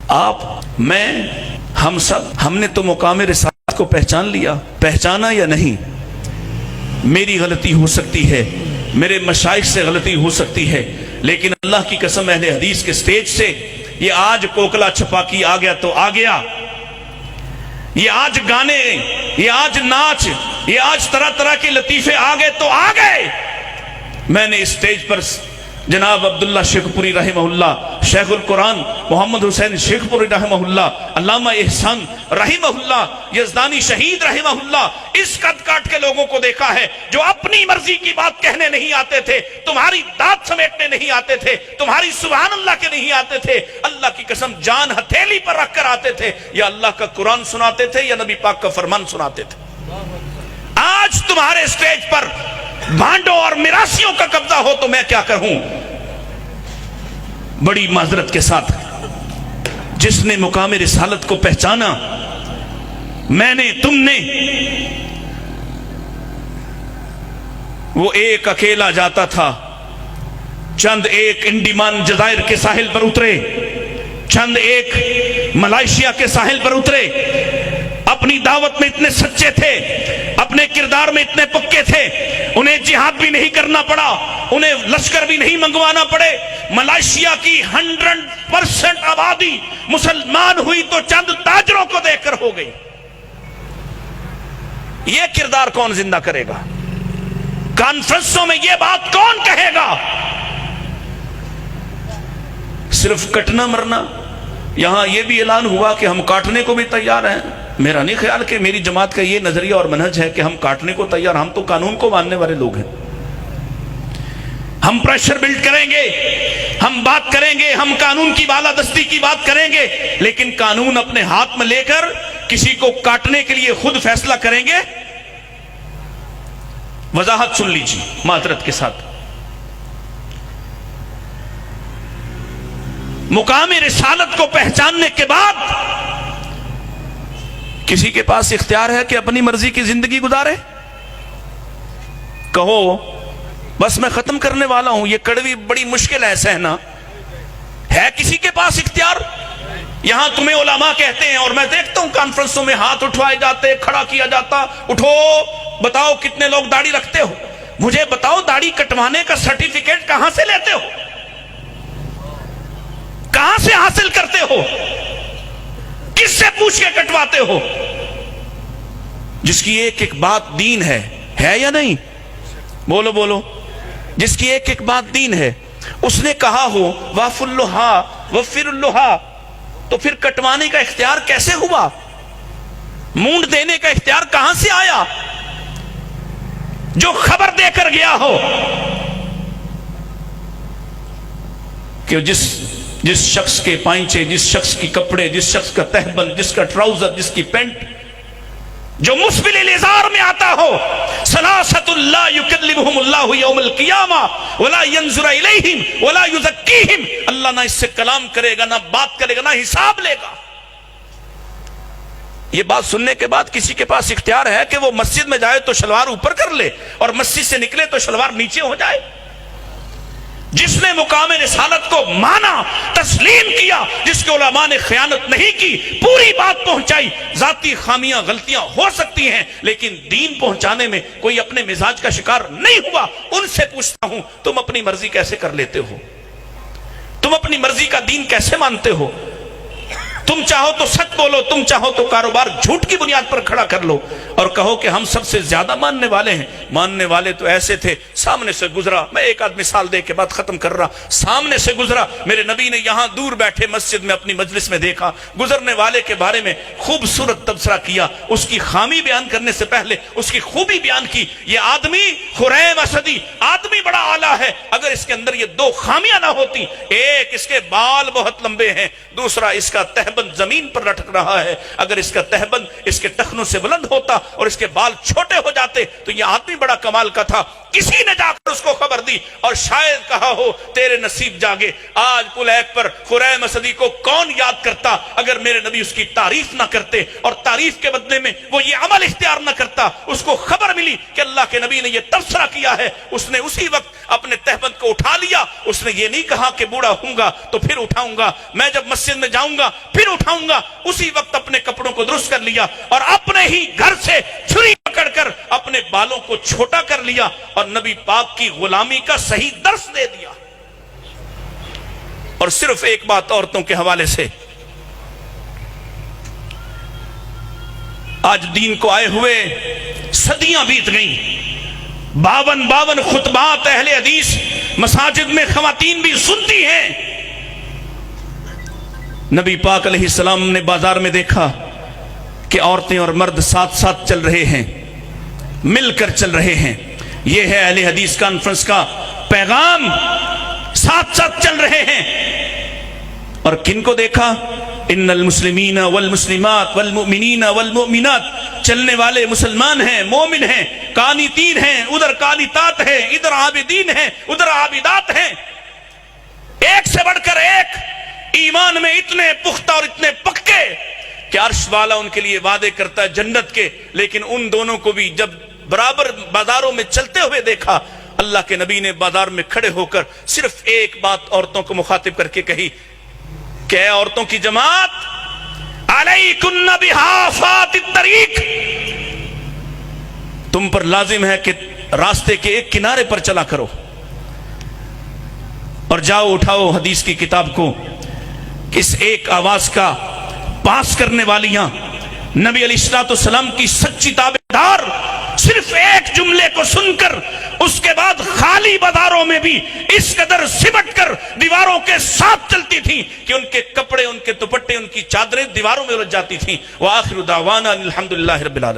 آپ، میں، ہم سب، ہم نے تو مقام رسالت کو پہچان لیا، پہچانا یا نہیں؟ میری غلطی ہو سکتی ہے، میرے مشائخ سے غلطی ہو سکتی ہے، لیکن اللہ کی قسم اہل حدیث کے سٹیج سے یہ آج کوکلا چھپاکی آ گیا تو آ گیا، یہ آج گانے، یہ آج ناچ، یہ آج طرح طرح کے لطیفے آ گئے تو آ گئے۔ میں نے اس سٹیج پر جناب عبداللہ شیخ پوری رحمہ اللہ، شیخ القرآن محمد حسین شیخ پوری رحمہ اللہ، علامہ احسان رحمہ اللہ، یزدانی شہید رحمہ اللہ، اس قد کاٹ کے لوگوں کو دیکھا ہے جو اپنی مرضی کی بات کہنے نہیں آتے تھے، تمہاری داد سمیٹنے نہیں آتے تھے، تمہاری سبحان اللہ کے نہیں آتے تھے، اللہ کی قسم جان ہتھیلی پر رکھ کر آتے تھے، یا اللہ کا قرآن سناتے تھے یا نبی پاک کا فرمان سناتے تھے۔ آج تمہارے سٹیج پر بھانڈوں اور میراثیوں کا قبضہ ہو تو میں کیا کہوں؟ بڑی معذرت کے ساتھ، جس نے مقام رسالت کو پہچانا، میں نے، تم نے، وہ ایک اکیلا جاتا تھا، چند ایک انڈیمان جزائر کے ساحل پر اترے، چند ایک ملائیشیا کے ساحل پر اترے، اپنی دعوت میں اتنے سچے تھے، اپنے کردار میں اتنے پکے تھے، انہیں جہاد بھی نہیں کرنا پڑا، انہیں لشکر بھی نہیں منگوانا پڑے، ملائیشیا کی 100% آبادی مسلمان ہوئی تو چند تاجروں کو دیکھ کر ہو گئی۔ یہ کردار کون زندہ کرے گا؟ کانفرنسوں میں یہ بات کون کہے گا؟ صرف کٹنا مرنا؟ یہاں یہ بھی اعلان ہوا کہ ہم کاٹنے کو بھی تیار ہیں۔ میرا نہیں خیال کہ میری جماعت کا یہ نظریہ اور منہج ہے کہ ہم کاٹنے کو تیار، ہم تو قانون کو ماننے والے لوگ ہیں۔ ہم پریشر بلڈ کریں گے، ہم بات کریں گے، ہم قانون کی بالادستی کی بات کریں گے، لیکن قانون اپنے ہاتھ میں لے کر کسی کو کاٹنے کے لیے خود فیصلہ کریں گے؟ وضاحت سن لیجیے معذرت کے ساتھ۔ مقام رسالت کو پہچاننے کے بعد کسی کے پاس اختیار ہے کہ اپنی مرضی کی زندگی گزارے؟ کہو بس میں ختم کرنے والا ہوں، یہ کڑوی بڑی مشکل ہے سہنا، ہے کسی کے پاس اختیار؟ یہاں تمہیں علماء کہتے ہیں، اور میں دیکھتا ہوں کانفرنسوں میں ہاتھ اٹھوائے جاتے، کھڑا کیا جاتا، اٹھو بتاؤ کتنے لوگ داڑھی رکھتے ہو، مجھے بتاؤ داڑھی کٹوانے کا سرٹیفکیٹ کہاں سے لیتے ہو، کہاں سے حاصل کرتے ہو، کس سے پوچھ کے کٹواتے ہو؟ جس کی ایک ایک بات دین ہے یا نہیں؟ بولو بولو، جس کی ایک ایک بات دین ہے، اس نے کہا ہو واف اللہا وفر اللہا، تو پھر کٹوانے کا اختیار کیسے ہوا؟ مونڈ دینے کا اختیار کہاں سے آیا؟ جو خبر دے کر گیا ہو کہ جس شخص کے پائنچے، جس شخص کی کپڑے، جس شخص کا تہبند، جس کا ٹراؤزر، جس کی پینٹ جو مسبل الازار میں آتا ہو، ثلاثۃ لا یکلمہم اللہ یوم القیامہ ولا ینظر الیہم ولا یزکیہم، اللہ نہ اس سے کلام کرے گا، نہ بات کرے گا، نہ حساب لے گا۔ یہ بات سننے کے بعد کسی کے پاس اختیار ہے کہ وہ مسجد میں جائے تو شلوار اوپر کر لے اور مسجد سے نکلے تو شلوار نیچے ہو جائے؟ جس نے مقام رسالت کو مانا، تسلیم کیا، جس کے علماء نے خیانت نہیں کی، پوری بات پہنچائی، ذاتی خامیاں غلطیاں ہو سکتی ہیں لیکن دین پہنچانے میں کوئی اپنے مزاج کا شکار نہیں ہوا، ان سے پوچھتا ہوں تم اپنی مرضی کیسے کر لیتے ہو؟ تم اپنی مرضی کا دین کیسے مانتے ہو؟ تم چاہو تو سچ بولو، تم چاہو تو کاروبار جھوٹ کی بنیاد پر کھڑا کر لو اور کہو کہ ہم سب سے زیادہ ماننے والے ہیں۔ ماننے والے تو ایسے تھے، سامنے سے گزرا، میں ایک آدھ مثال دے کے بعد ختم کر رہا، سامنے سے گزرا، میرے نبی نے یہاں دور بیٹھے مسجد میں اپنی مجلس میں دیکھا، گزرنے والے کے بارے میں خوبصورت تبصرہ کیا، اس کی خامی بیان کرنے سے پہلے اس کی خوبی بیان کی۔ یہ آدمی خریم اسدی آدمی بڑا اعلیٰ ہے، اگر اس کے اندر یہ دو خامیاں نہ ہوتی، ایک اس کے بال بہت لمبے ہیں، دوسرا اس کا تہبند زمین پر لٹک رہا ہے، اگر اس کا تہبند اس کے ٹخنوں سے بلند ہوتا اور اس کے بال چھوٹے ہو جاتے تو یہ آدمی بڑا کمال کا تھا۔ کسی نے جا کر اس کو خبر دی اور شاید کہا ہو تیرے نصیب جاگے، آج قلیق پر خریم اسدی کو کون یاد کرتا اگر میرے نبی اس کی تعریف نہ کرتے، اور تعریف کے بدلے میں وہ یہ عمل اختیار نہ کرتا۔ اس کو خبر ملی کہ اللہ کے نبی نے یہ تبصرہ کیا ہے، اس نے اسی وقت اپنے تہبند کو اٹھا لیا۔ اس نے یہ نہیں کہا کہ بوڑھا ہوں گا تو پھر اٹھاؤں گا، میں جب مسجد میں جاؤں گا پھر اٹھاؤں گا، اسی وقت اپنے کپڑوں کو درست کر لیا اور اپنے ہی گھر سے چھری پکڑ کر اپنے بالوں کو چھوٹا کر لیا اور نبی پاک کی غلامی کا صحیح درس دے دیا۔ اور صرف ایک بات عورتوں کے حوالے سے، آج دین کو آئے ہوئے صدیاں بیت گئیں، 52 خطبات اہل حدیث مساجد میں خواتین بھی سنتی ہیں۔ نبی پاک علیہ السلام نے بازار میں دیکھا کہ عورتیں اور مرد ساتھ ساتھ چل رہے ہیں، مل کر چل رہے ہیں۔ یہ ہے اہل حدیث کانفرنس کا پیغام، ساتھ ساتھ چل رہے ہیں۔ اور کن کو دیکھا؟ ان المسلمین والمسلمات والمؤمنین والمؤمنات، چلنے والے مسلمان ہیں، مومن ہیں، قانتین ہیں، ادھر قانتات ہیں، ادھر عابدین ہیں، ادھر عابدات ہیں، ایک سے بڑھ کر ایک، ایمان میں اتنے پختہ اور اتنے پکے کہ عرش والا ان کے لیے وعدے کرتا ہے جنت کے۔ لیکن ان دونوں کو بھی جب برابر بازاروں میں چلتے ہوئے دیکھا، اللہ کے نبی نے بازار میں کھڑے ہو کر صرف ایک بات عورتوں کو مخاطب کر کے کہی کہ اے عورتوں کی جماعت، علیکن بحافات الطریق، تم پر لازم ہے کہ راستے کے ایک کنارے پر چلا کرو، اور جاؤ اٹھاؤ حدیث کی کتاب کو۔ کس ایک آواز کا پاس کرنے والیاں، نبی علیہ الصلوۃ والسلام کی سچی تابعدار، صرف ایک جملے کو سن کر اس کے بعد خالی بازاروں میں بھی اس قدر سمٹ کر دیواروں کے ساتھ چلتی تھیں کہ ان کے کپڑے، ان کے دوپٹے، ان کی چادریں دیواروں میں الجھ جاتی تھیں۔ وآخر دعوانا الحمدللہ رب العالمین۔